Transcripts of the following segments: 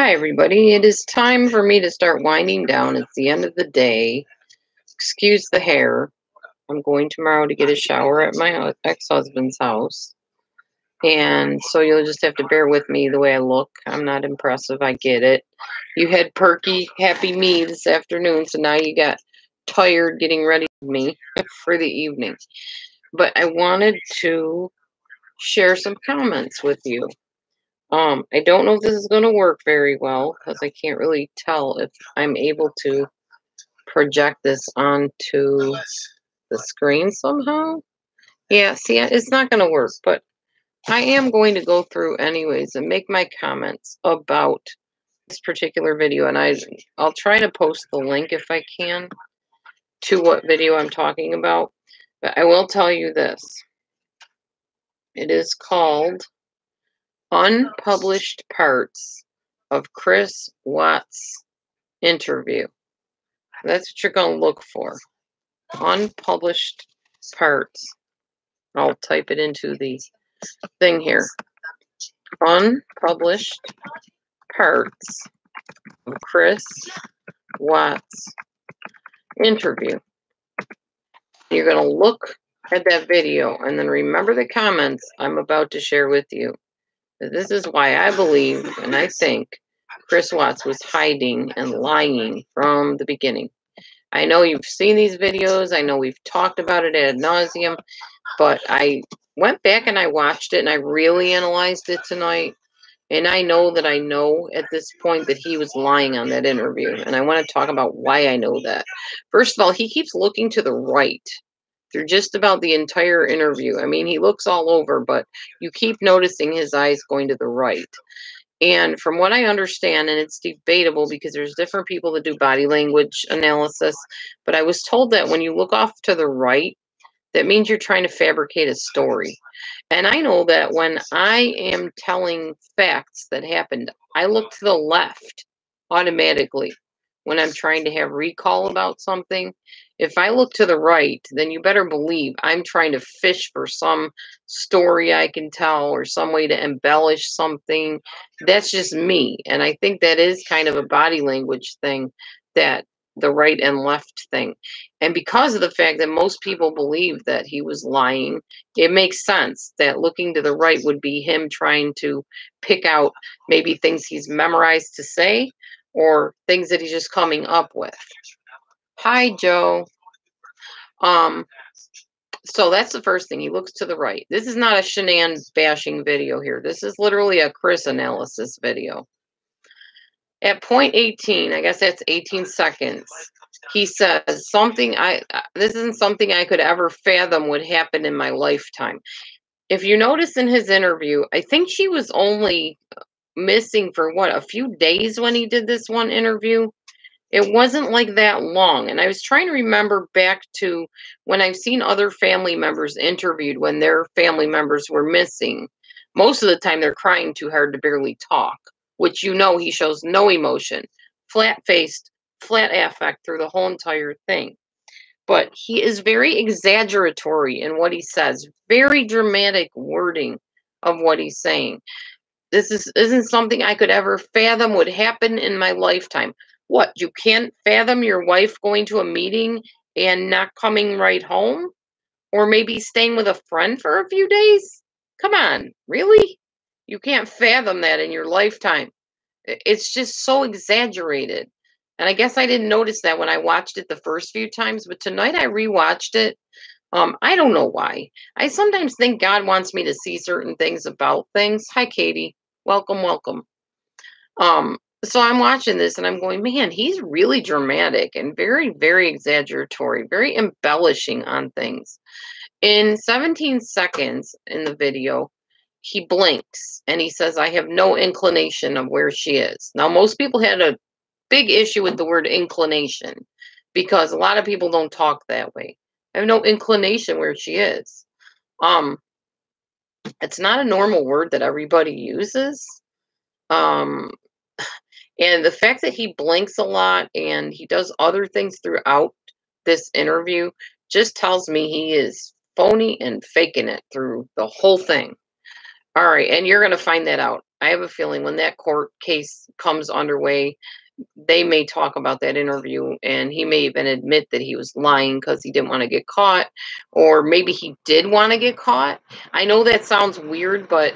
Hi, everybody. It is time for me to start winding down. It's the end of the day. Excuse the hair. I'm going tomorrow to get a shower at my ex-husband's house. And so you'll just have to bear with me the way I look. I'm not impressive. I get it. You had perky, happy me this afternoon, so now you got tired getting ready with me for the evening. But I wanted to share some comments with you. I don't know if this is going to work very well because I can't really tell if I'm able to project this onto the screen somehow. Yeah, see, it's not going to work, but I am going to go through anyways and make my comments about this particular video, and I'll try to post the link if I can to what video I'm talking about. But I will tell you this. It is called Unpublished Parts of Chris Watts' Interview. That's what you're going to look for. Unpublished parts. I'll type it into the thing here. Unpublished parts of Chris Watts' interview. You're going to look at that video and then remember the comments I'm about to share with you. This is why I believe and I think Chris Watts was hiding and lying from the beginning. I know you've seen these videos. I know we've talked about it ad nauseum, but I went back and I watched it and I really analyzed it tonight. And I know at this point that he was lying on that interview. And I want to talk about why I know that. First of all, he keeps looking to the right through just about the entire interview. I mean, he looks all over, but you keep noticing his eyes going to the right. And from what I understand, and it's debatable because there's different people that do body language analysis, but I was told that when you look off to the right, that means you're trying to fabricate a story. And I know that when I am telling facts that happened, I look to the left automatically when I'm trying to have recall about something. If I look to the right, then you better believe I'm trying to fish for some story I can tell or some way to embellish something. That's just me. And I think that is kind of a body language thing, that the right and left thing. And because of the fact that most people believe that he was lying, it makes sense that looking to the right would be him trying to pick out maybe things he's memorized to say or things that he's just coming up with. Hi, Joe. So that's the first thing. He looks to the right. This is not a Shanann bashing video here. This is literally a Chris analysis video. At point 18, I guess that's 18 seconds, he says something this isn't something I could ever fathom would happen in my lifetime. If you notice in his interview, I think she was only missing for a few days when he did this one interview. It wasn't like that long. And I was trying to remember back to when I've seen other family members interviewed when their family members were missing. Most of the time they're crying too hard to barely talk, which he shows no emotion, flat-faced, flat affect through the whole entire thing. But he is very exaggeratory in what he says, very dramatic wording of what he's saying. This isn't something I could ever fathom would happen in my lifetime. What, you can't fathom your wife going to a meeting and not coming right home? Or maybe staying with a friend for a few days? Come on, really? You can't fathom that in your lifetime. It's just so exaggerated. And I guess I didn't notice that when I watched it the first few times, but tonight I rewatched it. I don't know why. I sometimes think God wants me to see certain things about things. Hi, Katie. Welcome, welcome. So I'm watching this and I'm going, man, he's really dramatic and very, very exaggeratory, very embellishing on things. In 17 seconds in the video, he blinks and he says, I have no inclination of where she is. Now, most people had a big issue with the word inclination because a lot of people don't talk that way. I have no inclination where she is. It's not a normal word that everybody uses. And the fact that he blinks a lot and he does other things throughout this interview just tells me he is phony and faking it through the whole thing. All right, and you're going to find that out. I have a feeling when that court case comes underway, they may talk about that interview, and he may even admit that he was lying because he didn't want to get caught, or maybe he did want to get caught. I know that sounds weird, but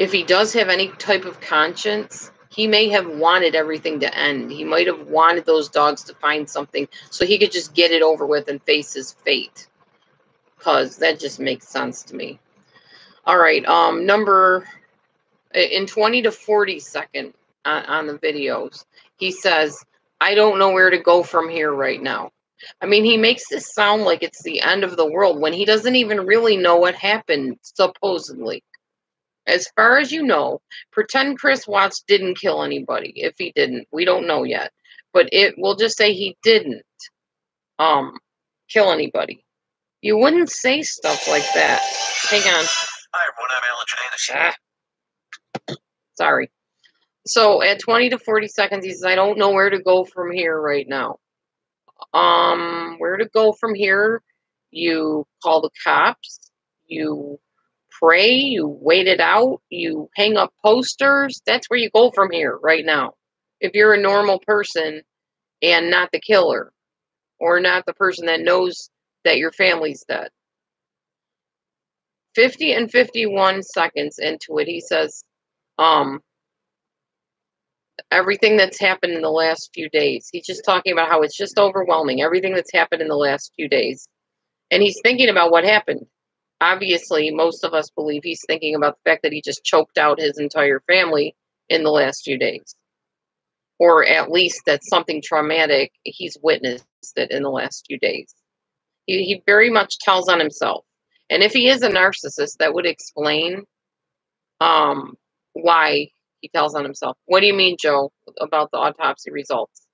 if he does have any type of conscience, he may have wanted everything to end. He might have wanted those dogs to find something so he could just get it over with and face his fate, because that just makes sense to me. All right, number in 20 to 40 seconds on the videos, he says, I don't know where to go from here right now. I mean, he makes this sound like it's the end of the world when he doesn't even really know what happened, supposedly. As far as you know, pretend Chris Watts didn't kill anybody. If he didn't, we don't know yet. But we'll just say he didn't kill anybody. You wouldn't say stuff like that. Hang on. Hi, everyone. I'm Alan Janice. Sorry. So at 20 to 40 seconds, he says, I don't know where to go from here right now. Where to go from here? You call the cops. You pray. You wait it out. You hang up posters. That's where you go from here right now. If you're a normal person and not the killer, or not the person that knows that your family's dead. 50 and 51 seconds into it, he says, everything that's happened in the last few days. He's just talking about how it's just overwhelming, everything that's happened in the last few days. And he's thinking about what happened. Obviously, most of us believe he's thinking about the fact that he just choked out his entire family in the last few days. Or at least that something traumatic, he's witnessed it in the last few days. He very much tells on himself. And if he is a narcissist, that would explain why he tells on himself. What do you mean, Joe, about the autopsy results?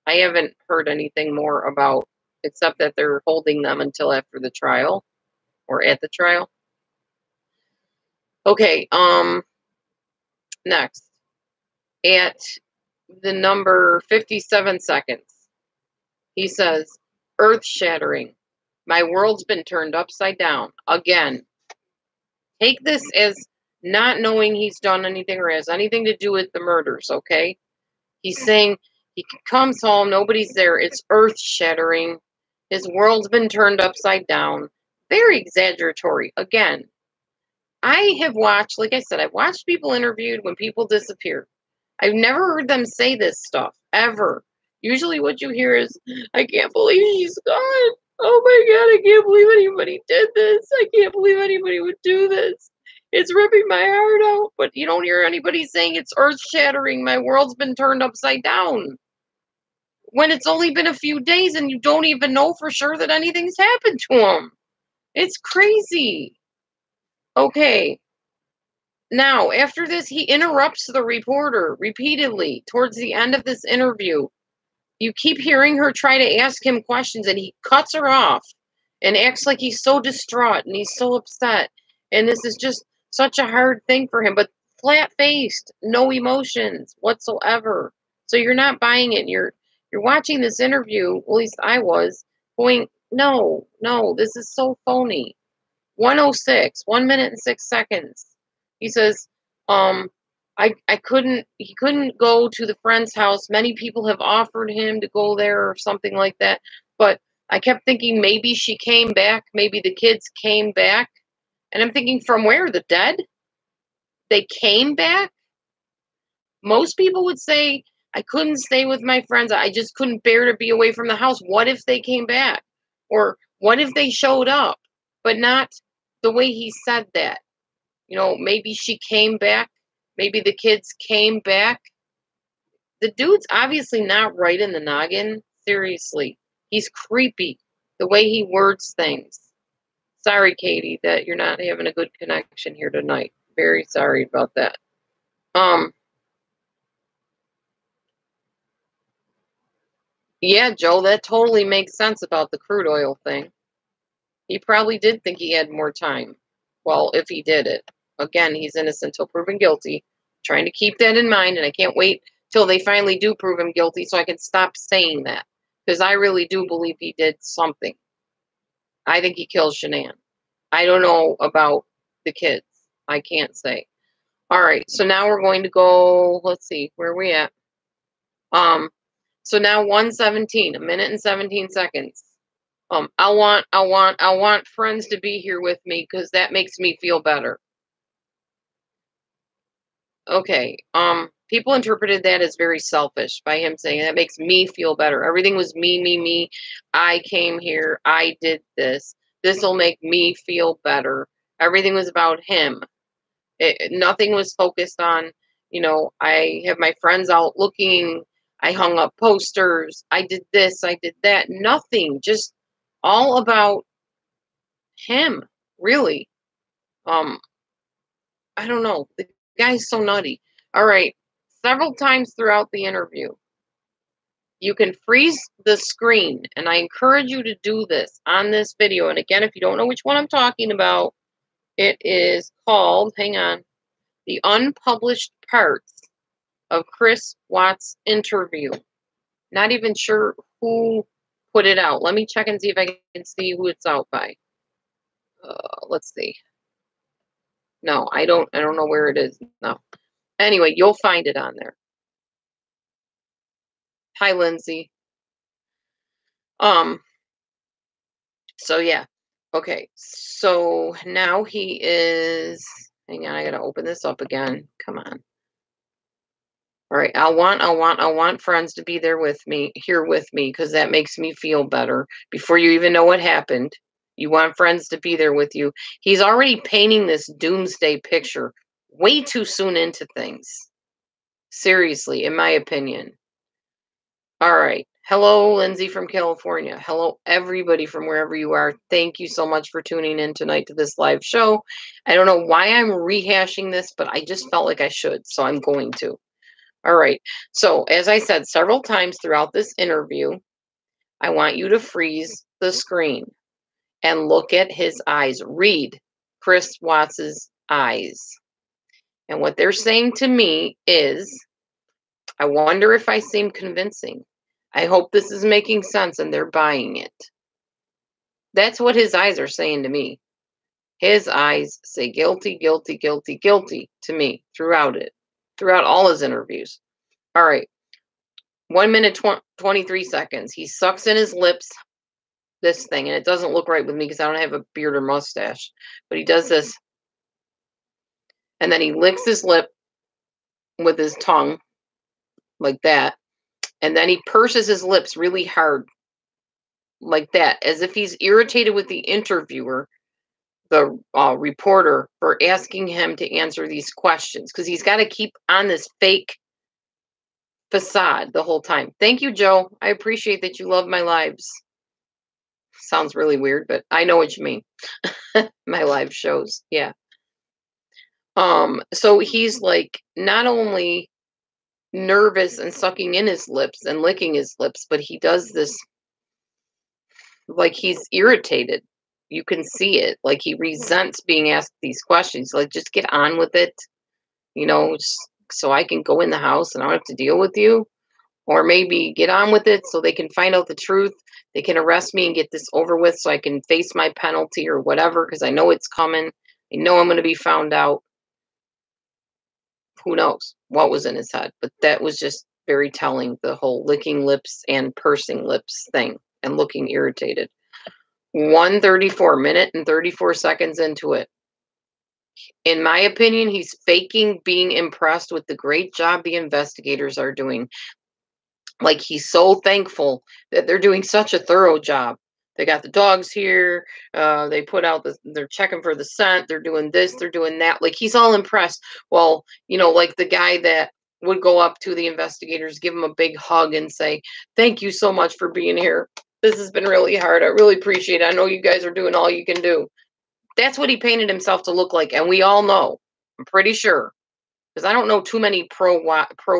I haven't heard anything more about, except that they're holding them until after the trial, or at the trial. Okay, next. At the number 57 seconds, he says, earth-shattering. My world's been turned upside down. Again, take this as not knowing he's done anything or has anything to do with the murders, okay? He's saying he comes home, nobody's there, it's earth-shattering. His world's been turned upside down. Very exaggeratory. Again, I have watched, like I said, I've watched people interviewed when people disappear. I've never heard them say this stuff, ever. Usually what you hear is, I can't believe she's gone. Oh my God, I can't believe anybody did this. I can't believe anybody would do this. It's ripping my heart out. But you don't hear anybody saying it's earth-shattering. My world's been turned upside down. When it's only been a few days and you don't even know for sure that anything's happened to him. It's crazy. Okay. Now, after this, he interrupts the reporter repeatedly towards the end of this interview. You keep hearing her try to ask him questions, and he cuts her off and acts like he's so distraught and he's so upset. And this is just such a hard thing for him, but flat-faced, no emotions whatsoever. So you're not buying it. You're watching this interview, at least I was, going, no, this is so phony. 106, 1 minute and 6 seconds. He says, he couldn't go to the friend's house. Many people have offered him to go there or something like that. But I kept thinking maybe she came back. Maybe the kids came back. And I'm thinking, from where? The dead? They came back? Most people would say, I couldn't stay with my friends. I just couldn't bear to be away from the house. What if they came back? Or what if they showed up? But not the way he said that. You know, maybe she came back. Maybe the kids came back. The dude's obviously not right in the noggin. Seriously. He's creepy. The way he words things. Sorry, Katie, that you're not having a good connection here tonight. Very sorry about that. Yeah, Joe, that totally makes sense about the crude oil thing. He probably did think he had more time. Well, if he did it. Again, he's innocent till proven guilty. Trying to keep that in mind, and I can't wait till they finally do prove him guilty so I can stop saying that. Because I really do believe he did something. I think he killed Shanann. I don't know about the kids. I can't say. All right, so now we're going to go, let's see, where are we at? So now 1:17, a minute and 17 seconds. I want friends to be here with me because that makes me feel better. Okay. People interpreted that as very selfish by him saying that makes me feel better. Everything was me. I came here. I did this. This will make me feel better. Everything was about him. Nothing was focused on, I have my friends out looking. I hung up posters. I did this. I did that. Nothing. Just all about him. Really. I don't know. The guy's so nutty. All right. Several times throughout the interview, you can freeze the screen. And I encourage you to do this on this video. And again, if you don't know which one I'm talking about, it is called, hang on, the unpublished parts of Chris Watts' interview. Not even sure who put it out. Let me check and see if I can see who it's out by. Let's see. No, I don't know where it is. No. Anyway, you'll find it on there. Hi, Lindsay. So yeah. Okay. So now he is, hang on, I gotta open this up again. Come on. All right. I want friends to be here with me, because that makes me feel better. Before you even know what happened, you want friends to be there with you. He's already painting this doomsday picture way too soon into things. Seriously, in my opinion. All right. Hello, Lindsay from California. Hello, everybody from wherever you are. Thank you so much for tuning in tonight to this live show. I don't know why I'm rehashing this, but I just felt like I should, so I'm going to. All right. So, as I said several times throughout this interview, I want you to freeze the screen and look at his eyes. Read Chris Watts's eyes. And what they're saying to me is, I wonder if I seem convincing. I hope this is making sense and they're buying it. That's what his eyes are saying to me. His eyes say guilty, guilty, guilty, guilty to me throughout all his interviews. All right. 1 minute, 23 seconds. He sucks in his lips, this thing, and it doesn't look right with me because I don't have a beard or mustache, but he does this. And then he licks his lip with his tongue like that. And then he purses his lips really hard like that, as if he's irritated with the interviewer, the reporter, for asking him to answer these questions, because he's got to keep on this fake facade the whole time. Thank you, Joe. I appreciate that you love my lives. Sounds really weird, but I know what you mean. My live shows. Yeah. So he's like not only nervous and sucking in his lips and licking his lips, but he does this like he's irritated. You can see it. Like he resents being asked these questions. Like, just get on with it, so I can go in the house and I don't have to deal with you. Or maybe get on with it so they can find out the truth. They can arrest me and get this over with so I can face my penalty or whatever, because I know it's coming. I know I'm going to be found out. Who knows what was in his head? But that was just very telling, the whole licking lips and pursing lips thing and looking irritated. 1:34, minute and 34 seconds into it. In my opinion, he's faking being impressed with the great job the investigators are doing. Like, he's so thankful that they're doing such a thorough job. They got the dogs here. They put out they're checking for the scent. They're doing this. They're doing that. Like, he's all impressed. Well, like the guy that would go up to the investigators, give them a big hug and say, "Thank you so much for being here. This has been really hard. I really appreciate it. I know you guys are doing all you can do." That's what he painted himself to look like. And we all know, I'm pretty sure, because I don't know too many pro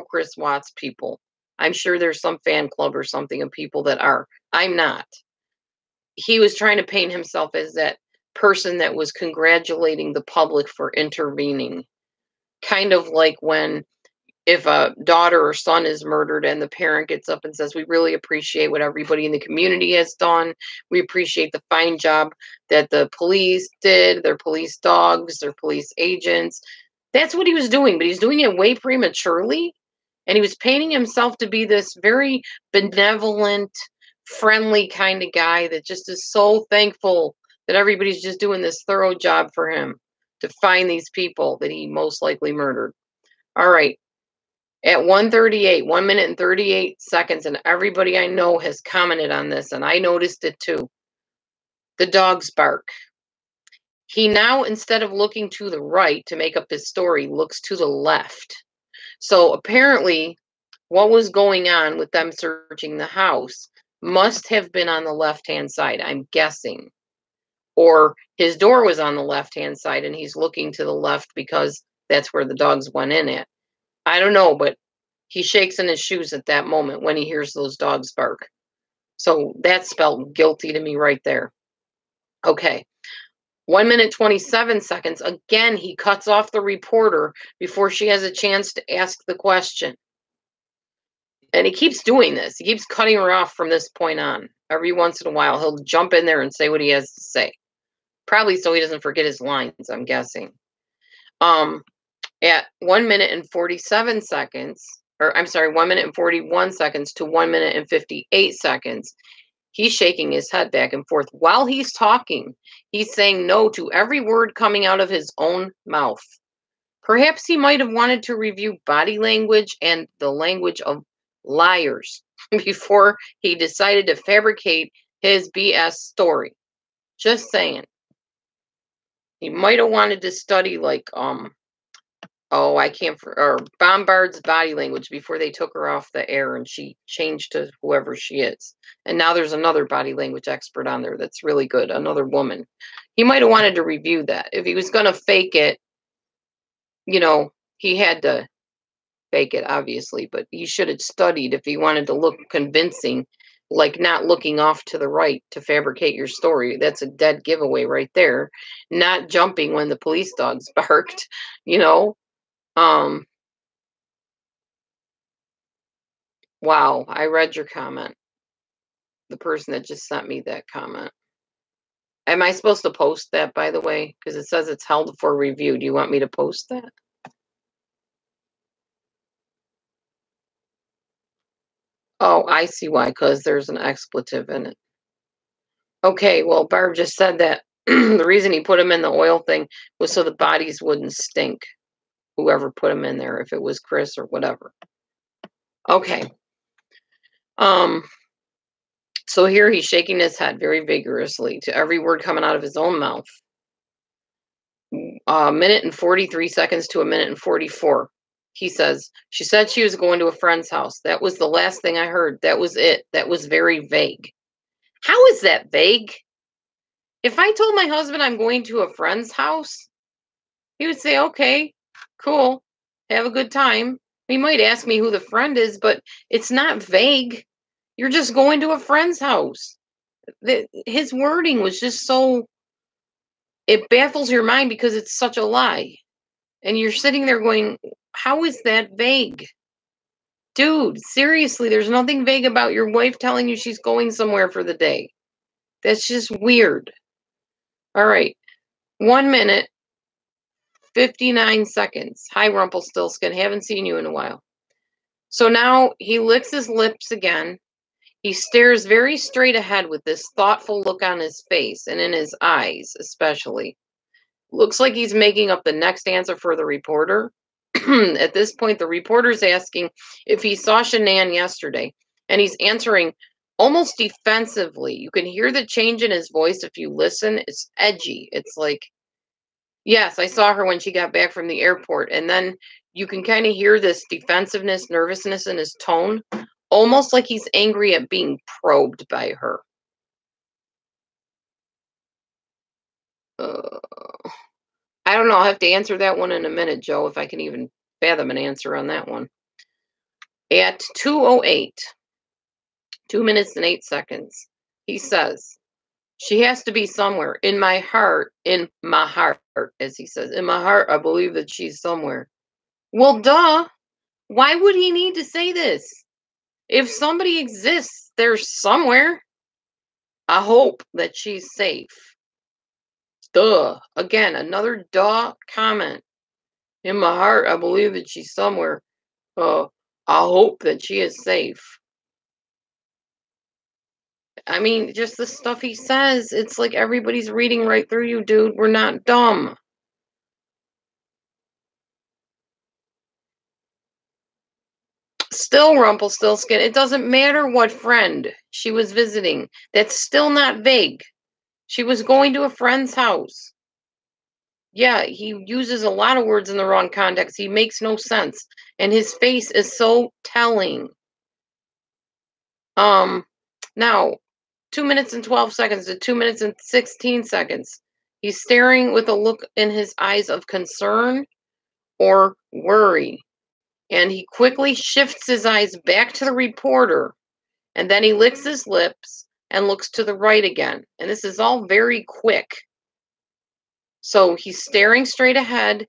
Chris Watts people. I'm sure there's some fan club or something of people that are. I'm not. He was trying to paint himself as that person that was congratulating the public for intervening. Kind of like if a daughter or son is murdered and the parent gets up and says, "We really appreciate what everybody in the community has done. We appreciate the fine job that the police did, their police dogs, their police agents. That's what he was doing, but he's doing it way prematurely. And he was painting himself to be this very benevolent, friendly kind of guy that just is so thankful that everybody's just doing this thorough job for him to find these people that he most likely murdered. All right. At 1:38, 1 minute and 38 seconds, and everybody I know has commented on this, and I noticed it too. The dogs bark. He now, instead of looking to the right to make up his story, looks to the left. So apparently, what was going on with them searching the house must have been on the left-hand side, I'm guessing. Or his door was on the left-hand side and he's looking to the left because that's where the dogs went in at. I don't know, but he shakes in his shoes at that moment when he hears those dogs bark. So that spelled guilty to me right there. Okay. 1 minute, 27 seconds. Again, he cuts off the reporter before she has a chance to ask the question. And he keeps doing this. He keeps cutting her off from this point on. Every once in a while, he'll jump in there and say what he has to say. Probably so he doesn't forget his lines, I'm guessing. At 1 minute and 47 seconds, or I'm sorry, 1 minute and 41 seconds to 1 minute and 58 seconds, he's shaking his head back and forth. While he's talking, he's saying no to every word coming out of his own mouth. Perhaps he might have wanted to review body language and the language of liars before he decided to fabricate his BS story. Just saying. He might have wanted to study like or Bombard's body language before they took her off the air and she changed to whoever she is. And now there's another body language expert on there that's really good, another woman. He might have wanted to review that. If he was going to fake it, he had to fake it, obviously, but he should have studied if he wanted to look convincing, like not looking off to the right to fabricate your story. That's a dead giveaway right there. Not jumping when the police dogs barked, Wow, I read your comment. The person that just sent me that comment. Am I supposed to post that, by the way? Because it says it's held for review. Do you want me to post that? Oh, I see why, because there's an expletive in it. Okay, well, Barb just said that the reason he put him in the oil thing was so the bodies wouldn't stink. Whoever put him in there, if it was Chris or whatever. Okay. So here he's shaking his head very vigorously to every word coming out of his own mouth. A minute and 43 seconds to a minute and 44. He says, she said she was going to a friend's house. That was the last thing I heard. That was it. That was very vague. How is that vague? If I told my husband I'm going to a friend's house, he would say, okay, cool, have a good time. He might ask me who the friend is, but it's not vague. You're just going to a friend's house. His wording was just so, it baffles your mind because it's such a lie. And you're sitting there going, how is that vague? Dude, seriously, there's nothing vague about your wife telling you she's going somewhere for the day. That's just weird. All right. 1 minute, 59 seconds. Hi, Rumpelstiltskin. Haven't seen you in a while. So now he licks his lips again. He stares very straight ahead with this thoughtful look on his face and in his eyes, especially. Looks like he's making up the next answer for the reporter. At this point, the reporter's asking if he saw Shanann yesterday, and he's answering almost defensively. You can hear the change in his voice if you listen. It's edgy. It's like, yes, I saw her when she got back from the airport. And then you can kind of hear this defensiveness, nervousness in his tone, almost like he's angry at being probed by her. I don't know. I'll have to answer that one in a minute, Joe, if I can even fathom an answer on that one. At 2:08, 2 minutes and 8 seconds, he says, she has to be somewhere. In my heart, as he says, in my heart, I believe that she's somewhere. Well, duh. Why would he need to say this? If somebody exists, they're somewhere. I hope that she's safe. Duh. Again, another duh comment. In my heart, I believe that she's somewhere. I hope that she is safe. I mean, just the stuff he says, it's like everybody's reading right through you, dude. We're not dumb. Still Rumpelstiltskin. It doesn't matter what friend she was visiting. That's still not vague. She was going to a friend's house. Yeah, he uses a lot of words in the wrong context. He makes no sense. And his face is so telling. Now, 2 minutes and 12 seconds to 2 minutes and 16 seconds. He's staring with a look in his eyes of concern or worry. And he quickly shifts his eyes back to the reporter. And then he licks his lips and looks to the right again. And this is all very quick. So he's staring straight ahead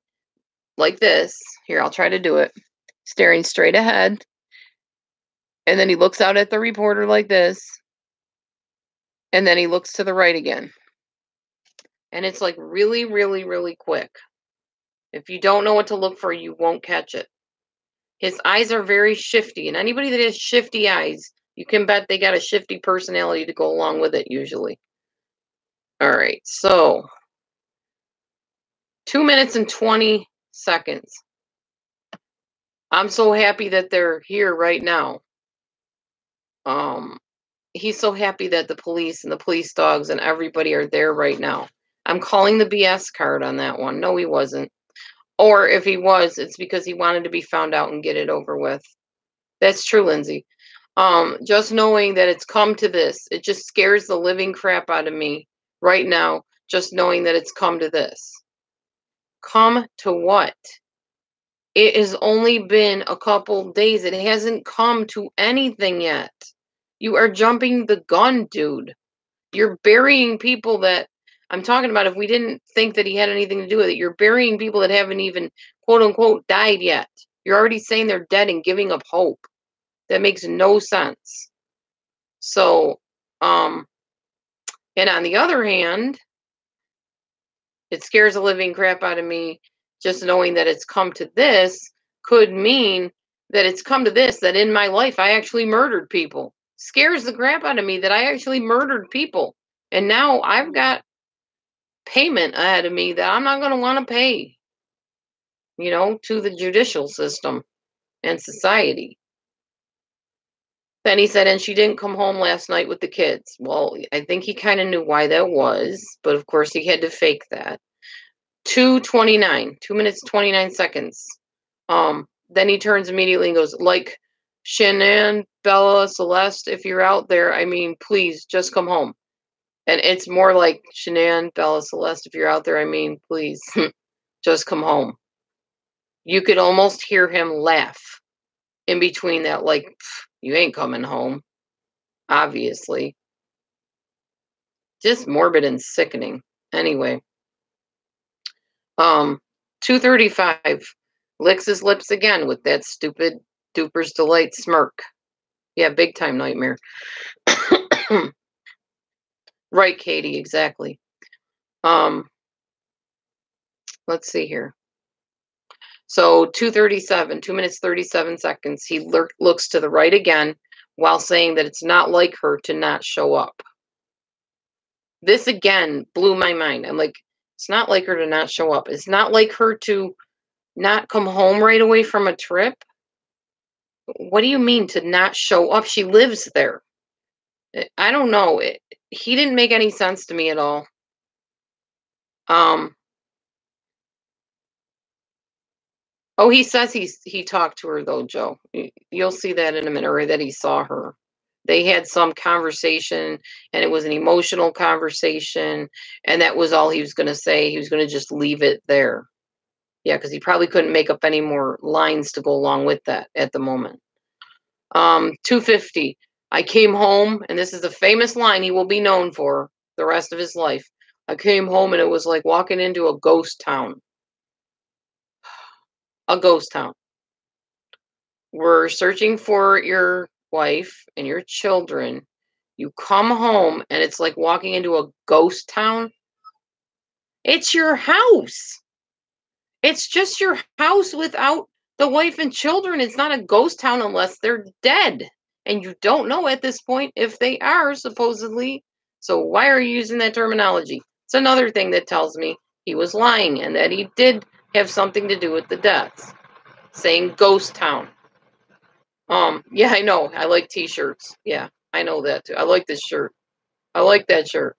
like this. Here, I'll try to do it. Staring straight ahead. And then he looks out at the reporter like this. And then he looks to the right again. And it's like really, really, really quick. If you don't know what to look for, you won't catch it. His eyes are very shifty. And anybody that has shifty eyes, you can bet they got a shifty personality to go along with it usually. All right, so 2 minutes and 20 seconds. I'm so happy that they're here right now. He's so happy that the police and the police dogs and everybody are there right now. I'm calling the BS card on that one. No, he wasn't. Or if he was, it's because he wanted to be found out and get it over with. That's true, Lindsay. Just knowing that it's come to this, it just scares the living crap out of me right now, just knowing that it's come to this. Come to what? It has only been a couple days. It hasn't come to anything yet. You are jumping the gun, dude. You're burying people that I'm talking about. If we didn't think that he had anything to do with it, you're burying people that haven't even, quote unquote, died yet. You're already saying they're dead and giving up hope. That makes no sense. So, and on the other hand, it scares the living crap out of me just knowing that it's come to this could mean that it's come to this, that in my life I actually murdered people. Scares the crap out of me that I actually murdered people. And now I've got payment ahead of me that I'm not going to want to pay, to the judicial system and society. Then he said, and she didn't come home last night with the kids. Well, I think he kind of knew why that was, but of course he had to fake that. 2:29, 2 minutes, 29 seconds. Then he turns immediately and goes, like, Shanann, Bella, Celeste, if you're out there, I mean, please just come home. And it's more like, Shanann, Bella, Celeste, if you're out there, I mean, please just come home. You could almost hear him laugh in between that, like, you ain't coming home, obviously. Just morbid and sickening. Anyway. 2:35. Licks his lips again with that stupid duper's delight smirk. Yeah, big time nightmare. Right, Katie, exactly. Let's see here. So 2:37, 2 minutes 37 seconds. He looks to the right again while saying that it's not like her to not show up. This again blew my mind. I'm like, it's not like her to not show up. It's not like her to not come home right away from a trip. What do you mean to not show up? She lives there. I don't know. He didn't make any sense to me at all. Oh, he says he talked to her though, Joe. You'll see that in a minute, or that he saw her. They had some conversation, and it was an emotional conversation, and that was all he was going to say. He was going to just leave it there. Yeah, because he probably couldn't make up any more lines to go along with that at the moment. 2:50. I came home, and this is a famous line he will be known for the rest of his life. I came home, and it was like walking into a ghost town. A ghost town. We're searching for your wife and your children. You come home, and it's like walking into a ghost town. It's your house. It's just your house without the wife and children. It's not a ghost town unless they're dead. And you don't know at this point if they are, supposedly. So why are you using that terminology? It's another thing that tells me he was lying and that he did have something to do with the deaths. Saying ghost town. Yeah, I know. I like t-shirts. Yeah, I know that too. I like this shirt. I like that shirt.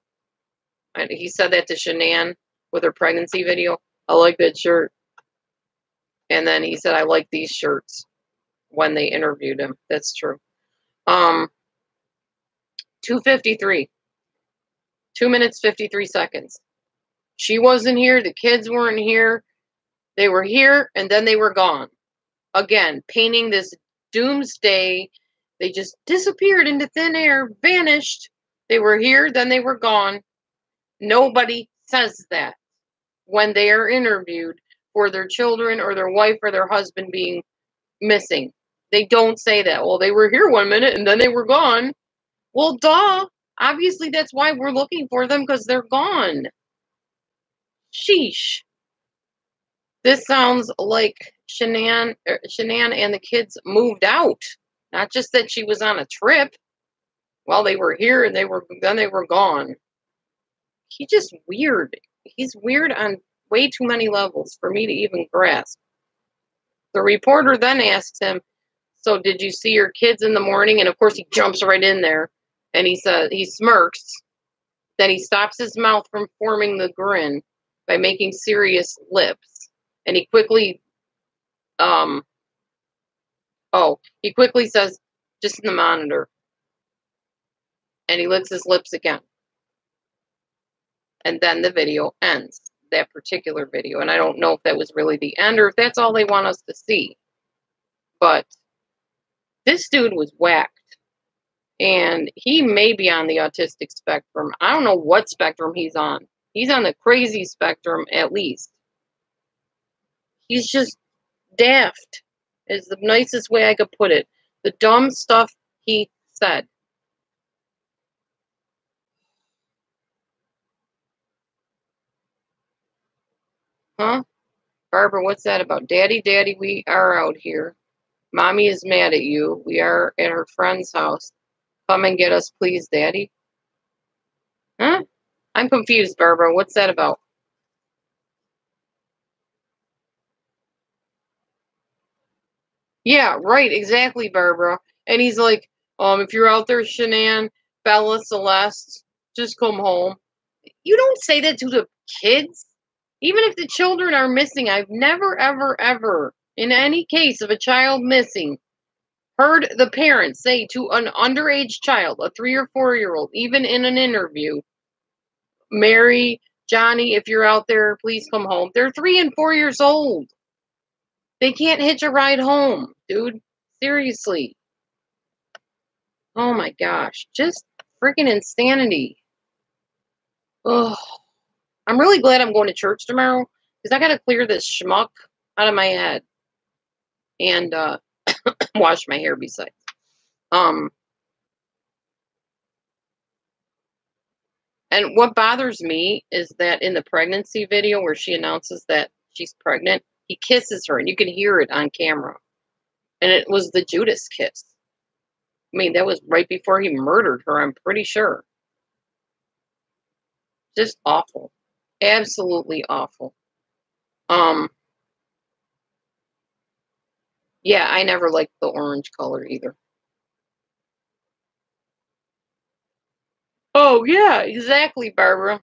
He said that to Shanann with her pregnancy video. I like that shirt. And then he said, I like these shirts when they interviewed him. That's true. 2:53. 2 minutes, 53 seconds. She wasn't here. The kids weren't here. They were here and then they were gone. Again, painting this doomsday. They just disappeared into thin air, vanished. They were here, then they were gone. Nobody says that when they are interviewed for their children or their wife or their husband being missing. They don't say that. Well, they were here 1 minute and then they were gone. Well, duh. Obviously, that's why we're looking for them, because they're gone. Sheesh. This sounds like Shanann and the kids moved out. Not just that she was on a trip. Well, they were here and then they were gone. He's just weird. He's weird on way too many levels for me to even grasp. The reporter then asks him, so did you see your kids in the morning? And of course he jumps right in there and he smirks. Then he stops his mouth from forming the grin by making serious lips. And he quickly says, just in the monitor. And he licks his lips again. And then the video ends, that particular video. And I don't know if that was really the end or if that's all they want us to see. But this dude was whacked. And he may be on the autistic spectrum. I don't know what spectrum he's on. He's on the crazy spectrum, at least. He's just daft, is the nicest way I could put it. The dumb stuff he said. Huh? Barbara, what's that about? Daddy, we are out here. Mommy is mad at you. We are at her friend's house. Come and get us, please, Daddy. Huh? I'm confused, Barbara. What's that about? Yeah, right, exactly, Barbara. And he's like, if you're out there, Shanann, Bella, Celeste, just come home. You don't say that to the kids. Even if the children are missing, I've never, ever, ever, in any case of a child missing, heard the parents say to an underage child, a 3 or 4-year-old, even in an interview, Mary, Johnny, if you're out there, please come home. They're 3 and 4 years old. They can't hitch a ride home, dude. Seriously. Oh my gosh. Just freaking insanity. Ugh. I'm really glad I'm going to church tomorrow because I got to clear this schmuck out of my head and wash my hair besides. And what bothers me is that in the pregnancy video where she announces that she's pregnant, he kisses her and you can hear it on camera. And it was the Judas kiss. I mean, that was right before he murdered her, I'm pretty sure. Just awful. Absolutely awful. Yeah, I never liked the orange color either. Oh, yeah, exactly, Barbara.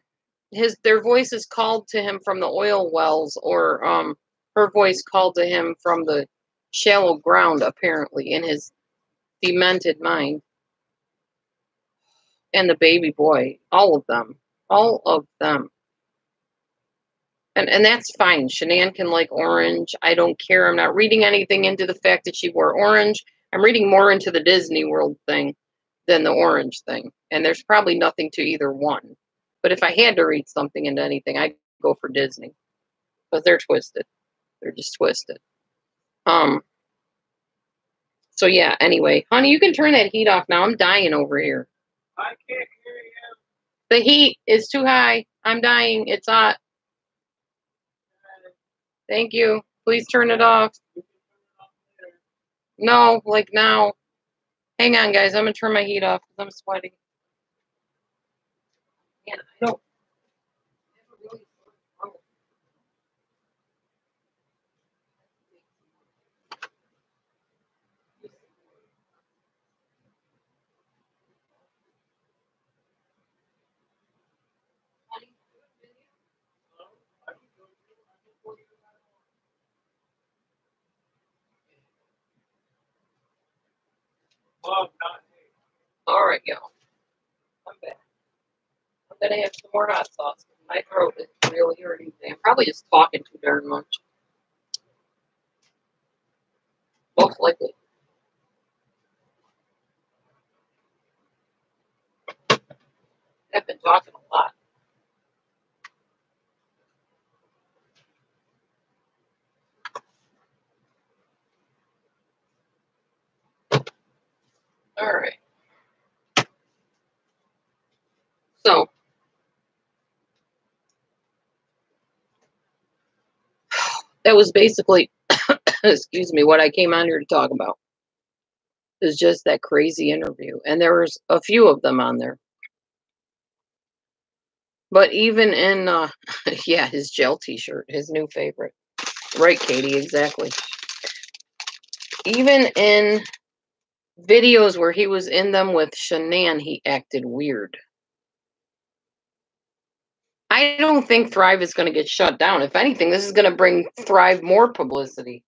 Their voices called to him from the oil wells, or her voice called to him from the shallow ground, apparently, in his demented mind. And the baby boy, all of them. All of them. And that's fine. Shanann can like orange. I don't care. I'm not reading anything into the fact that she wore orange. I'm reading more into the Disney World thing than the orange thing. And there's probably nothing to either one. But if I had to read something into anything, I'd go for Disney. Because they're twisted. They're just twisted. So yeah, anyway. Honey, you can turn that heat off now. I'm dying over here. I can't hear you. The heat is too high. I'm dying. It's hot. Thank you. Please turn it off. No, like now. Hang on, guys. I'm going to turn my heat off because I'm sweating. Man, I don't. All right, y'all. I'm back. I'm going to have some more hot sauce. My throat is really hurting today. I'm probably just talking too darn much. Most likely. I've been talking a lot. All right. So, that was basically, excuse me, what I came on here to talk about. Is just that crazy interview. And there was a few of them on there. But even in, yeah, his gel t-shirt, his new favorite. Right, Katie, exactly. Even in videos where he was in them with Shanann, he acted weird. I don't think Thrive is going to get shut down. If anything, this is going to bring Thrive more publicity.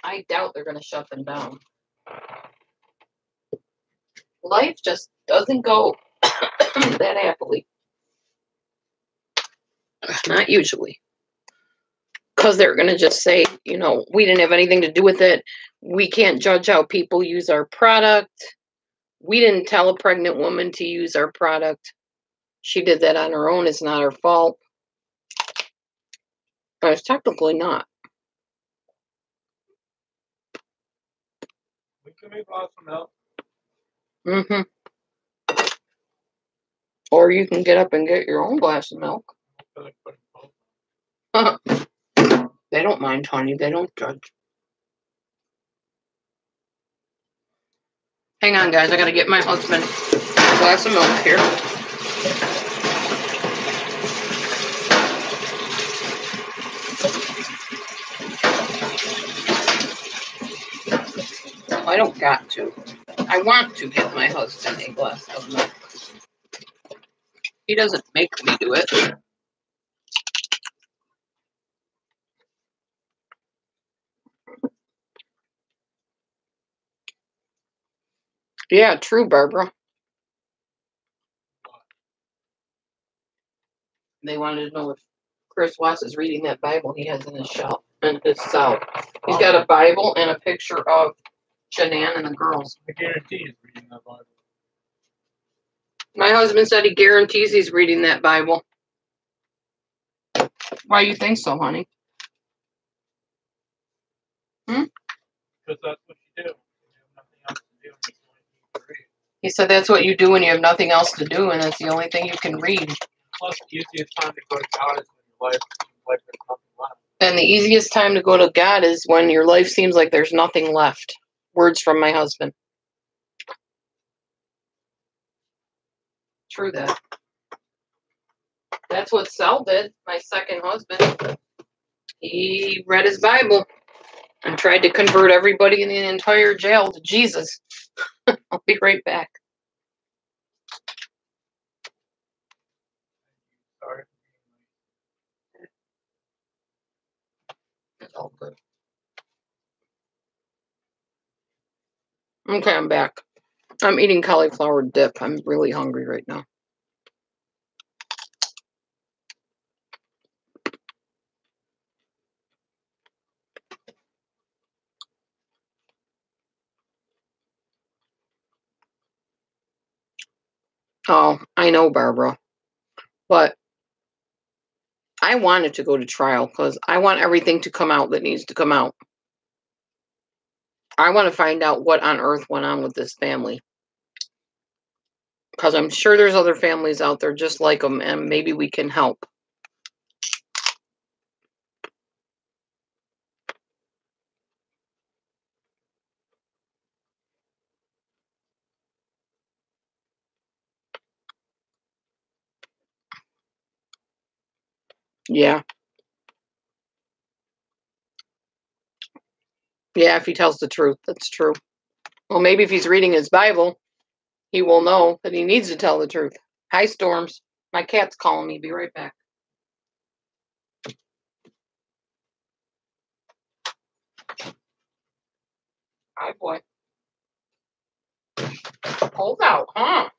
I doubt they're going to shut them down. Life just doesn't go that happily. Not usually. Because they're going to just say, you know, we didn't have anything to do with it. We can't judge how people use our product. We didn't tell a pregnant woman to use our product. She did that on her own. It's not her fault. But it's technically not. We can make lots of milk. Mm-hmm. Or you can get up and get your own glass of milk. They don't mind, honey. They don't judge. Hang on, guys. I got to get my husband a glass of milk here. I don't got to. I want to get my husband a glass of milk. He doesn't make me do it. Yeah, true, Barbara. They wanted to know if Chris Watts is reading that Bible he has in his shelf, in his cell. He's got a Bible and a picture of Shanann and the girls. I guarantee he's reading that Bible. My husband said he guarantees he's reading that Bible. Why you think so, honey? Because that's what you do. You have nothing else to do. And you read. He said that's what you do when you have nothing else to do, and it's the only thing you can read. Plus, the easiest time to go to God is when your life seems like there's nothing left. And the easiest time to go to God is when your life seems like there's nothing left. Words from my husband. True that. That's what Sal did, my second husband. He read his Bible and tried to convert everybody in the entire jail to Jesus. I'll be right back. Sorry. It's all good. Okay, I'm back. I'm eating cauliflower dip. I'm really hungry right now. Oh, I know, Barbara. But I wanted to go to trial because I want everything to come out that needs to come out. I want to find out what on earth went on with this family. Because I'm sure there's other families out there just like them, and maybe we can help. Yeah. Yeah, if he tells the truth, that's true. Well, maybe if he's reading his Bible, he will know that he needs to tell the truth. Hi, Storms. My cat's calling me. Be right back. Hi, boy. Cold out, huh?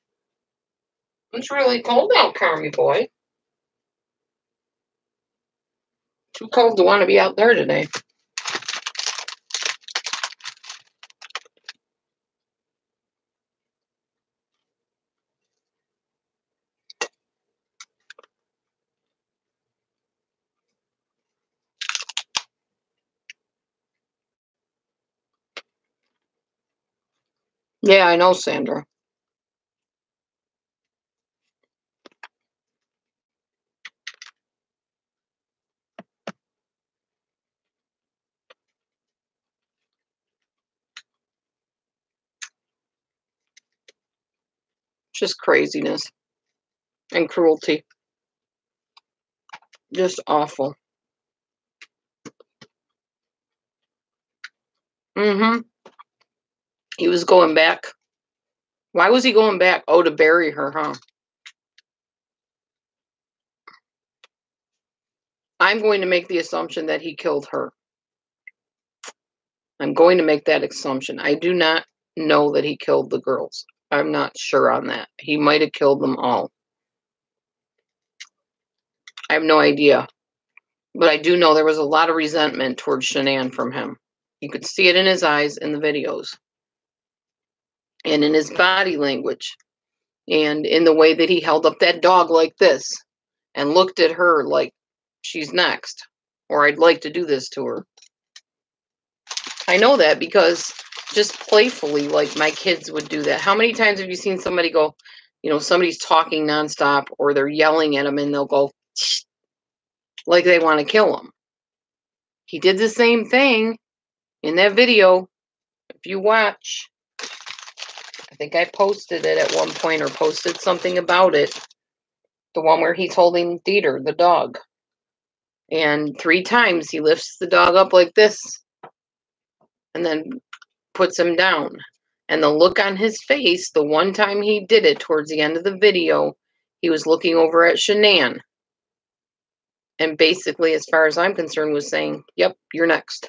It's really cold out, Carmy boy. Too cold to want to be out there today. Yeah, I know, Sandra. Just craziness and cruelty. Just awful. Mm-hmm. He was going back. Why was he going back? Oh, to bury her, huh? I'm going to make the assumption that he killed her. I'm going to make that assumption. I do not know that he killed the girls. I'm not sure on that. He might have killed them all. I have no idea. But I do know there was a lot of resentment towards Shanann from him. You could see it in his eyes in the videos. And in his body language. And in the way that he held up that dog like this. And looked at her like she's next. Or I'd like to do this to her. I know that because just playfully, like my kids would do that. How many times have you seen somebody go, you know, somebody's talking nonstop or they're yelling at them and they'll go like they want to kill them? He did the same thing in that video. If you watch, I think I posted it at one point or posted something about it. The one where he's holding Dieter, the dog. And 3 times he lifts the dog up like this and then puts him down. And the look on his face, the one time he did it towards the end of the video, he was looking over at Shanann. And basically, as far as I'm concerned, was saying, yep, you're next.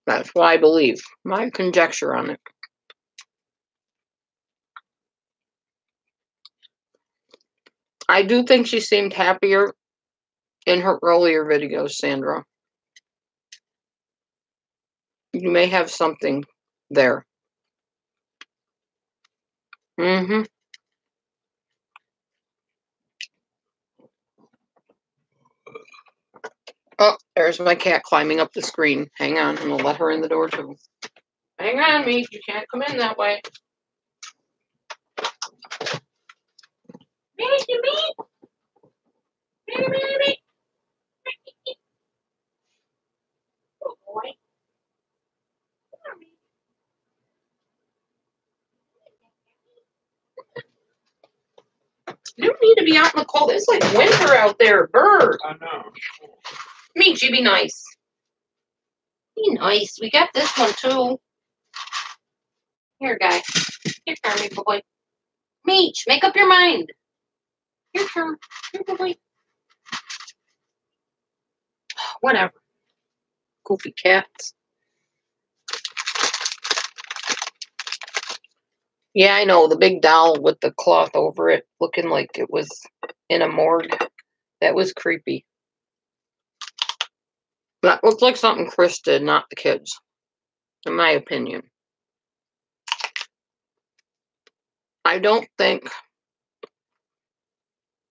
That's what I believe. My conjecture on it. I do think she seemed happier in her earlier videos, Sandra. You may have something there. Mm-hmm. Oh, there's my cat climbing up the screen. Hang on, I'm going to let her in the door, too. Hang on, Meat. You can't come in that way. Meat. Meat. Oh, boy. You don't need to be out in the cold. It's like winter out there, bird. I know. Meat, you be nice. Be nice. We got this one, too. Here, guy. Here, Carmy boy. Meat, make up your mind. Here, Carmy. Here, boy. Whatever. Goofy cats. Yeah, I know. The big doll with the cloth over it, looking like it was in a morgue. That was creepy. That looked like something Chris did, not the kids. In my opinion. I don't think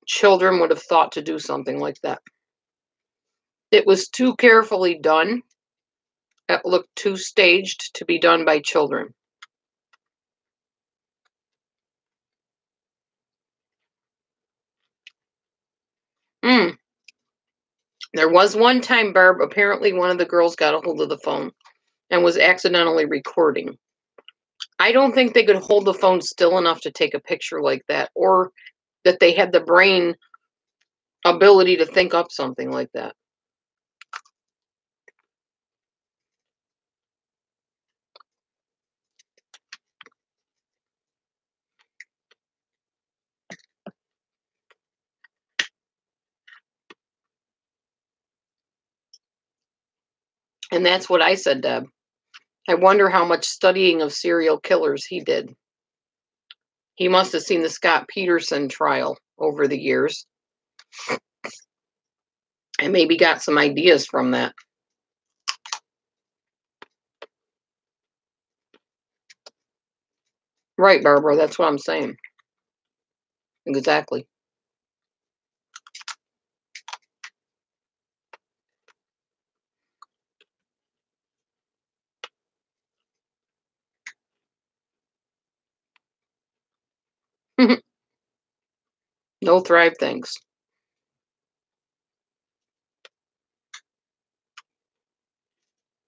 children would have thought to do something like that. It was too carefully done. It looked too staged to be done by children. There was one time, Barb, apparently one of the girls got a hold of the phone and was accidentally recording. I don't think they could hold the phone still enough to take a picture like that, or that they had the brain ability to think up something like that. And that's what I said, Deb. I wonder how much studying of serial killers he did. He must have seen the Scott Peterson trial over the years and maybe got some ideas from that. Right, Barbara, that's what I'm saying. Exactly. No Thrive, thanks.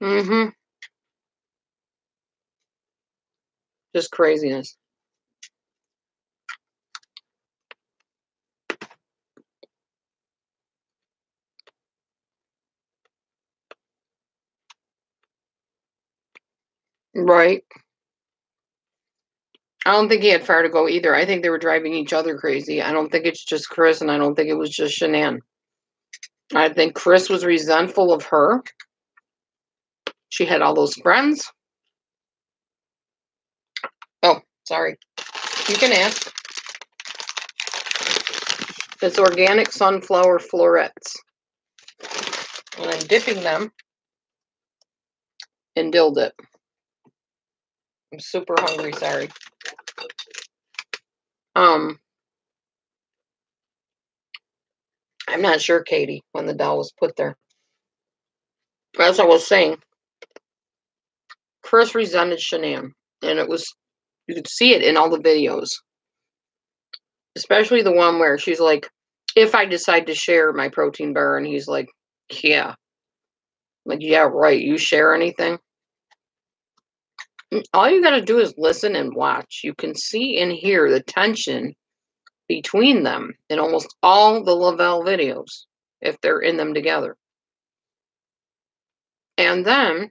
Mm-hmm. Just craziness. Right. I don't think he had far to go either. I think they were driving each other crazy. I don't think it's just Chris, and I don't think it was just Shanann. I think Chris was resentful of her. She had all those friends. Oh, sorry. You can ask. It's organic sunflower florets. And I'm dipping them in dill dip. I'm super hungry, sorry. I'm not sure, Katie, when the doll was put there. As I was saying, Chris resented Shanann, and it was, you could see it in all the videos. Especially the one where she's like, if I decide to share my protein bar, and he's like, yeah. Like, yeah, right, you share anything? All you gotta do is listen and watch. You can see and hear the tension between them in almost all the Lavelle videos, if they're in them together. And then,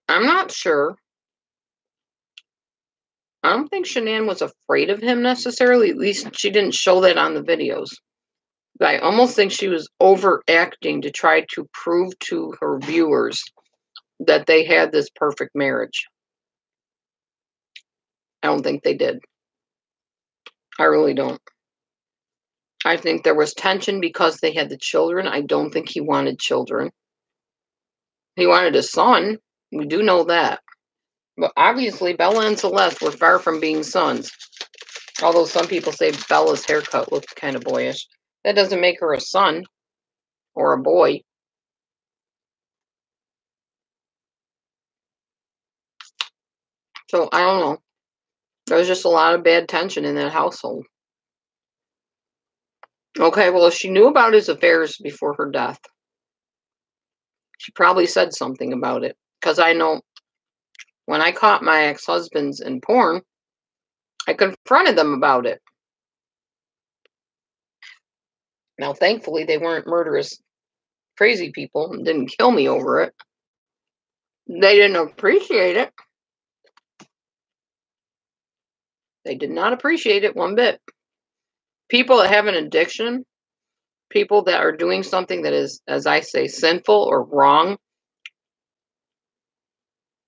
I'm not sure. I don't think Shanann was afraid of him necessarily. At least she didn't show that on the videos. But I almost think she was overacting to try to prove to her viewers that they had this perfect marriage. I don't think they did. I really don't. I think there was tension because they had the children. I don't think he wanted children. He wanted a son. We do know that. But obviously, Bella and Celeste were far from being sons. Although some people say Bella's haircut looked kind of boyish. That doesn't make her a son or a boy. So, I don't know. There was just a lot of bad tension in that household. Okay, well, if she knew about his affairs before her death, she probably said something about it. Because I know when I caught my ex-husbands in porn, I confronted them about it. Now, thankfully, they weren't murderous, crazy people and didn't kill me over it. They didn't appreciate it. They did not appreciate it one bit. People that have an addiction, people that are doing something that is, as I say, sinful or wrong,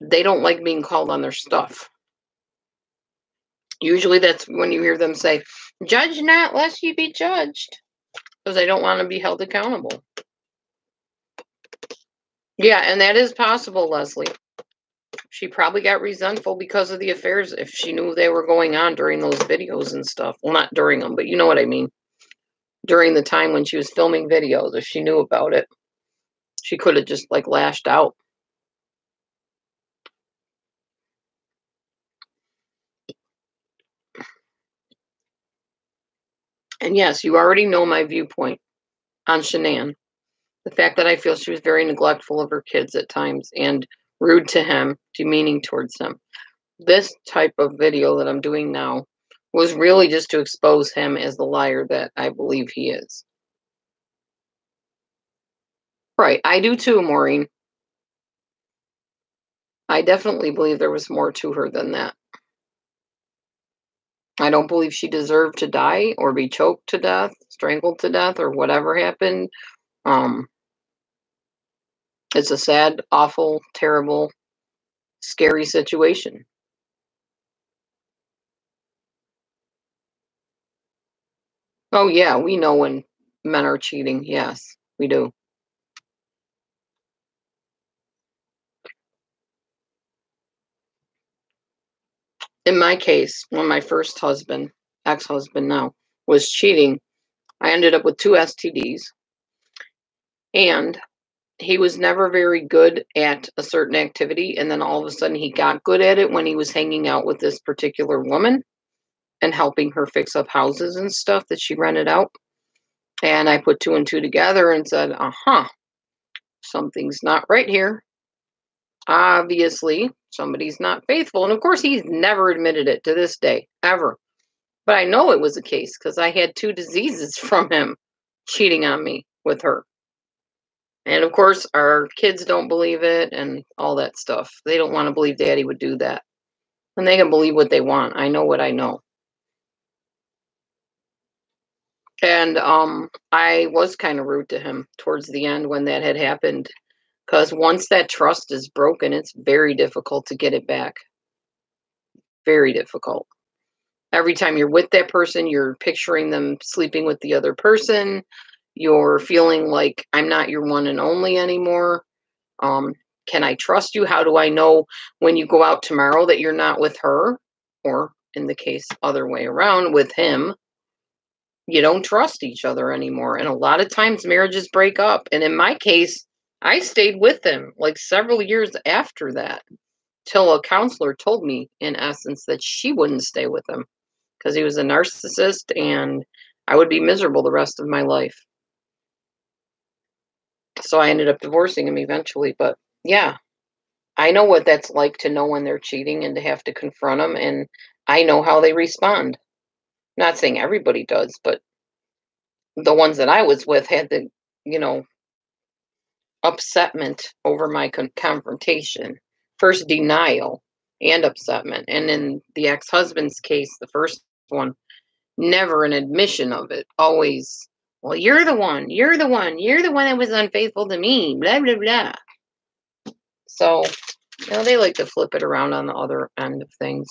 they don't like being called on their stuff. Usually that's when you hear them say, judge not lest you be judged. Because they don't want to be held accountable. Yeah, and that is possible, Leslie. She probably got resentful because of the affairs if she knew they were going on during those videos and stuff. Well, not during them, but you know what I mean. During the time when she was filming videos, if she knew about it, she could have just like lashed out. And yes, you already know my viewpoint on Shanann. The fact that I feel she was very neglectful of her kids at times and rude to him, demeaning towards him. This type of video that I'm doing now was really just to expose him as the liar that I believe he is. Right. I do too, Maureen. I definitely believe there was more to her than that. I don't believe she deserved to die or be choked to death, strangled to death, or whatever happened. It's a sad, awful, terrible, scary situation. Oh, yeah, we know when men are cheating. Yes, we do. In my case, when my first husband, ex-husband now, was cheating, I ended up with 2 STDs, and he was never very good at a certain activity, and then all of a sudden he got good at it when he was hanging out with this particular woman and helping her fix up houses and stuff that she rented out. And I put 2 and 2 together and said, something's not right here. Obviously, somebody's not faithful. And of course, he's never admitted it to this day, ever. But I know it was a case because I had 2 diseases from him cheating on me with her. And of course, our kids don't believe it and all that stuff. They don't want to believe daddy would do that. And they can believe what they want. I know what I know. And I was kind of rude to him towards the end when that had happened. Because once that trust is broken, it's very difficult to get it back. Very difficult. Every time you're with that person, you're picturing them sleeping with the other person. You're feeling like, I'm not your one and only anymore. Can I trust you? How do I know when you go out tomorrow that you're not with her? Or in the case, other way around, with him. You don't trust each other anymore. And a lot of times marriages break up. And in my case, I stayed with him like several years after that, till a counselor told me, in essence, that she wouldn't stay with him because he was a narcissist and I would be miserable the rest of my life. So I ended up divorcing him eventually. But yeah, I know what that's like to know when they're cheating and to have to confront them. And I know how they respond. Not saying everybody does, but the ones that I was with had the, upsetment over my confrontation. First denial and upsetment. And in the ex-husband's case, the first one, never an admission of it. Always, well, you're the one that was unfaithful to me, blah, blah, blah. So, they like to flip it around on the other end of things.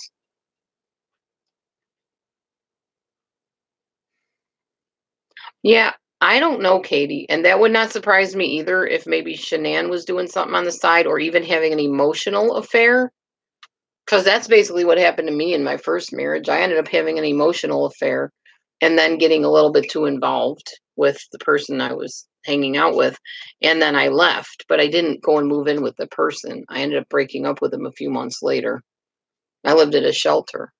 Yeah, I don't know, Katie. And that would not surprise me either if maybe Shanann was doing something on the side or even having an emotional affair. Because that's basically what happened to me in my first marriage. I ended up having an emotional affair and then getting a little bit too involved with the person I was hanging out with. And then I left, but I didn't go and move in with the person. I ended up breaking up with him a few months later. I lived at a shelter.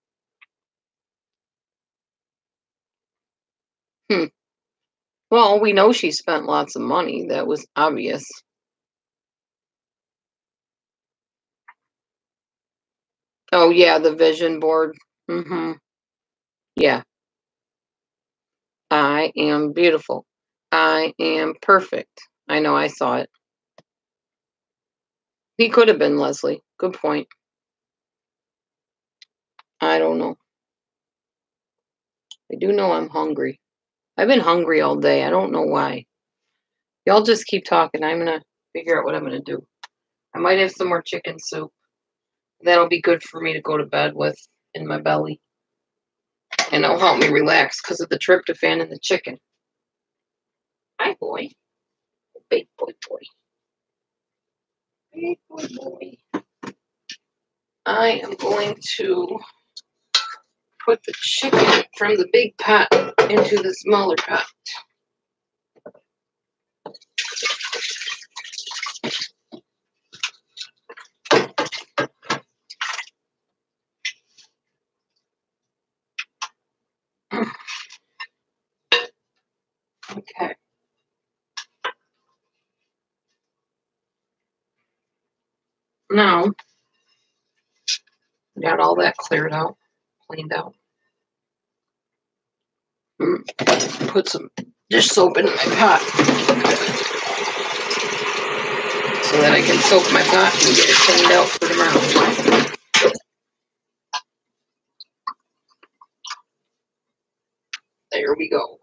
Well, we know she spent lots of money. That was obvious. Oh, yeah, the vision board. Yeah. I am beautiful. I am perfect. I know, I saw it. He could have been Leslie. Good point. I don't know. I do know I'm hungry. I've been hungry all day. I don't know why. Y'all just keep talking. I'm going to figure out what I'm going to do. I might have some more chicken soup. That'll be good for me to go to bed with in my belly. And it'll help me relax because of the tryptophan in the chicken. Hi, boy. Big boy, boy. Big boy, boy. I am going to put the chicken from the big pot into the smaller pot. Okay. Now, got all that cleared out, cleaned out. Put some dish soap in my pot so that I can soak my pot and get it cleaned out for tomorrow. There we go.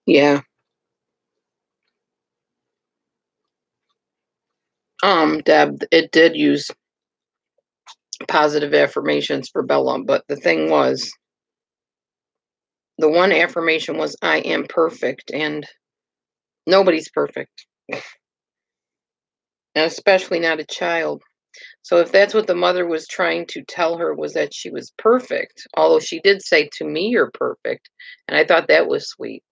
Yeah. Deb, it did use positive affirmations for Bella, but the thing was, the one affirmation was, I am perfect, and nobody's perfect, and especially not a child. So if that's what the mother was trying to tell her, was that she was perfect, although she did say, to me, you're perfect, and I thought that was sweet.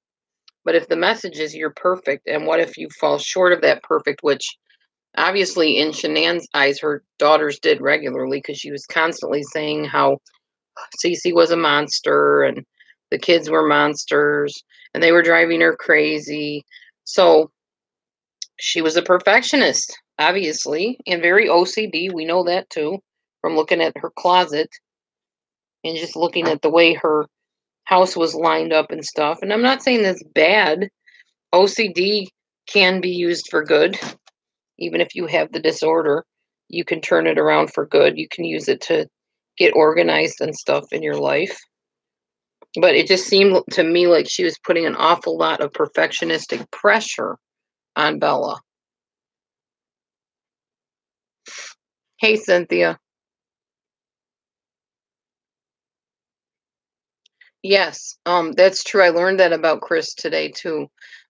But if the message is you're perfect, and what if you fall short of that perfect, which obviously in Shanann's eyes, her daughters did regularly, because she was constantly saying how Cece was a monster and the kids were monsters and they were driving her crazy. So she was a perfectionist, obviously, and very OCD. We know that too from looking at her closet and just looking at the way her house was lined up and stuff. And I'm not saying that's bad. OCD can be used for good. Even if you have the disorder, you can turn it around for good. You can use it to get organized and stuff in your life. But it just seemed to me like she was putting an awful lot of perfectionistic pressure on Bella. Hey, Cynthia. Yes, that's true. I learned that about Chris today too.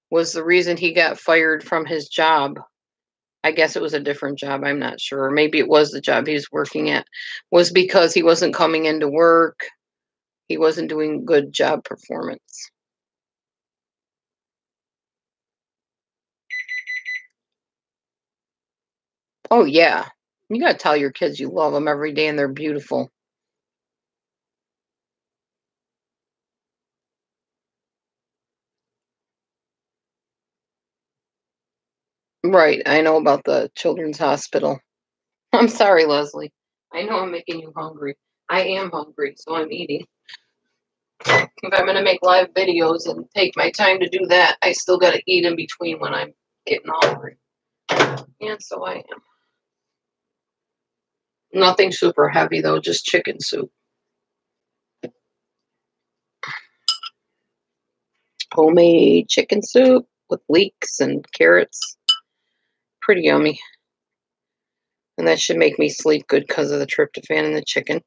Was the reason he got fired from his job. I guess it was a different job. I'm not sure. Maybe it was the job he was working at. Was because he wasn't coming into work. He wasn't doing good job performance. Oh yeah, you gotta tell your kids you love them every day and they're beautiful. Right. I know about the children's hospital. I'm sorry, Leslie. I know I'm making you hungry. I am hungry, so I'm eating. If I'm going to make live videos and take my time to do that, I still got to eat in between when I'm getting hungry. And so I am. Nothing super heavy, though, just chicken soup. Homemade chicken soup with leeks and carrots. Pretty yummy. And that should make me sleep good because of the tryptophan in the chicken.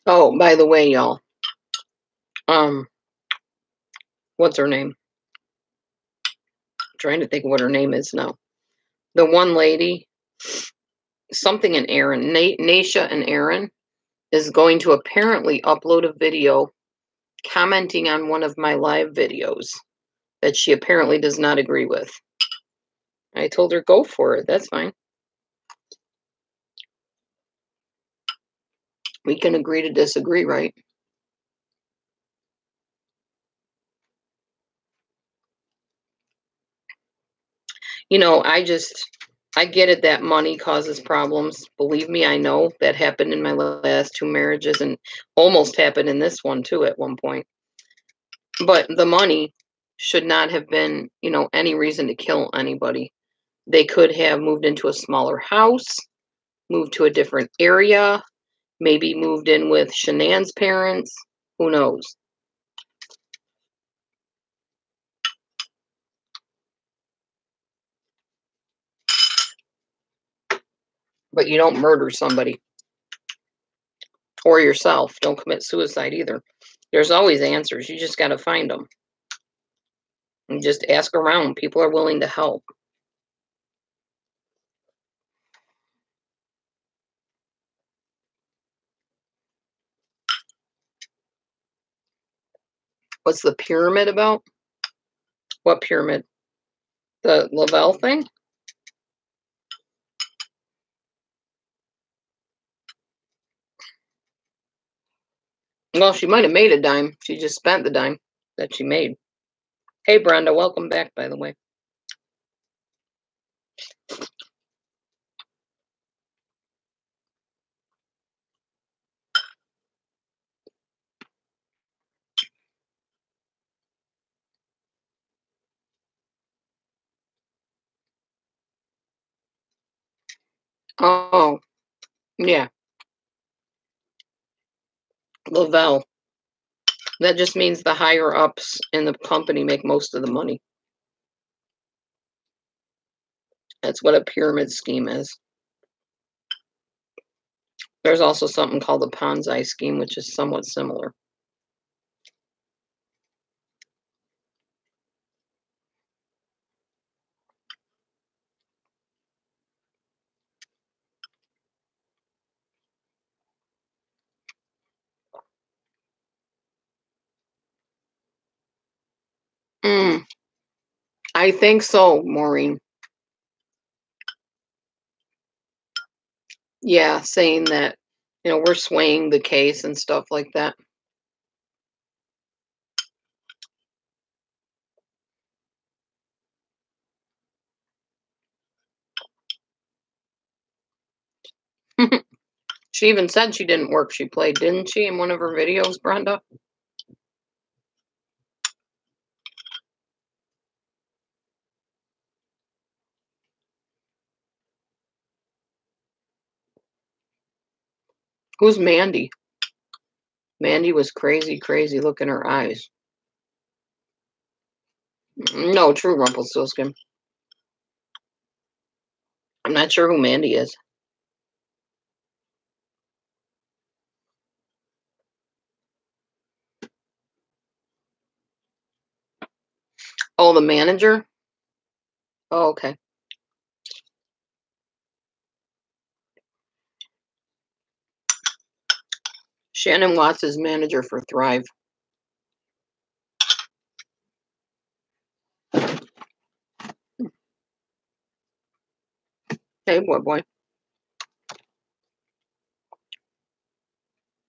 Oh, by the way, y'all. What's her name? I'm trying to think of what her name is now. The one lady, something and Aaron, Nasha and Aaron, is going to apparently upload a video commenting on one of my live videos that she apparently does not agree with. I told her, go for it. That's fine. We can agree to disagree, right? You know, I get it that money causes problems. Believe me, I know that happened in my last 2 marriages and almost happened in this one too at one point. But the money should not have been, you know, any reason to kill anybody. They could have moved into a smaller house, moved to a different area, maybe moved in with Shanann's parents. Who knows? But you don't murder somebody or yourself. Don't commit suicide either. There's always answers. You just got to find them. And just ask around. People are willing to help. What's the pyramid about? What pyramid? The Lavelle thing? Well, she might have made a dime. She just spent the dime that she made. Hey, Brenda, welcome back, by the way. Oh, yeah. Lavelle. That just means the higher ups in the company make most of the money. That's what a pyramid scheme is. There's also something called the Ponzi scheme, which is somewhat similar. I think so, Maureen. Yeah, saying that, you know, we're swaying the case and stuff like that. She even said she didn't work. She played, didn't she, in one of her videos, Brenda? Who's Mandy? Mandy was crazy, crazy. Look in her eyes. No, true Rumpelstiltskin. I'm not sure who Mandy is. Oh, the manager? Oh, okay. Shannon Watts is manager for Thrive. Hey, boy.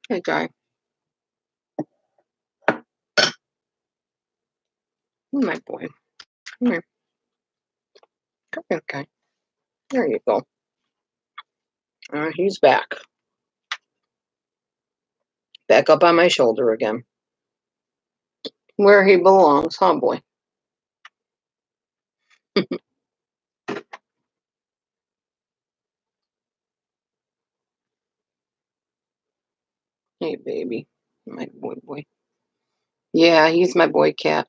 Hey, guy. My boy. Come here. Come here, guy. There you go. He's back. Back up on my shoulder again. Where he belongs, huh, boy? Hey, baby. My boy. Yeah, he's my boy cat.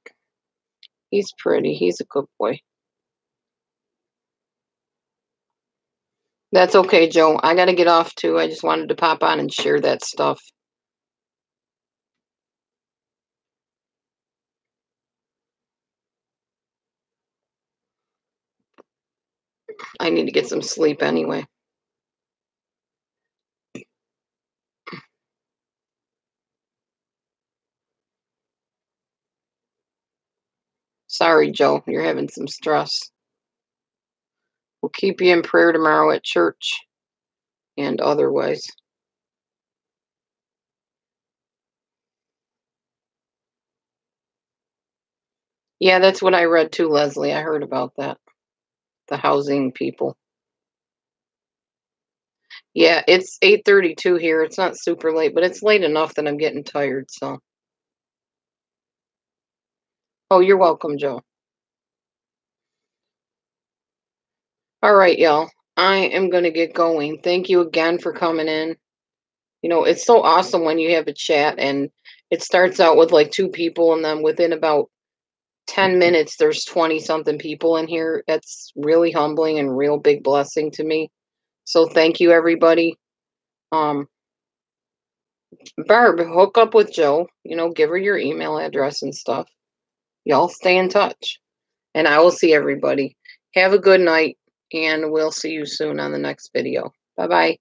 He's pretty. He's a good boy. That's okay, Joe. I got to get off, too. I just wanted to pop on and share that stuff. I need to get some sleep anyway. Sorry, Joe, you're having some stress. We'll keep you in prayer tomorrow at church and otherwise. Yeah, that's what I read too, Leslie. I heard about that. The housing people. Yeah, it's 8:32 here. It's not super late, but it's late enough that I'm getting tired, so. Oh, you're welcome, Joe. All right, y'all. I am going to get going. Thank you again for coming in. You know, it's so awesome when you have a chat and it starts out with like 2 people, and then within about 10 minutes there's 20 something people in here. That's really humbling and real big blessing to me. So thank you, everybody. Um Barb, hook up with Joe, you know, give her your email address and stuff. Y'all stay in touch. And I will see everybody. Have a good night, and we'll see you soon on the next video. Bye-bye.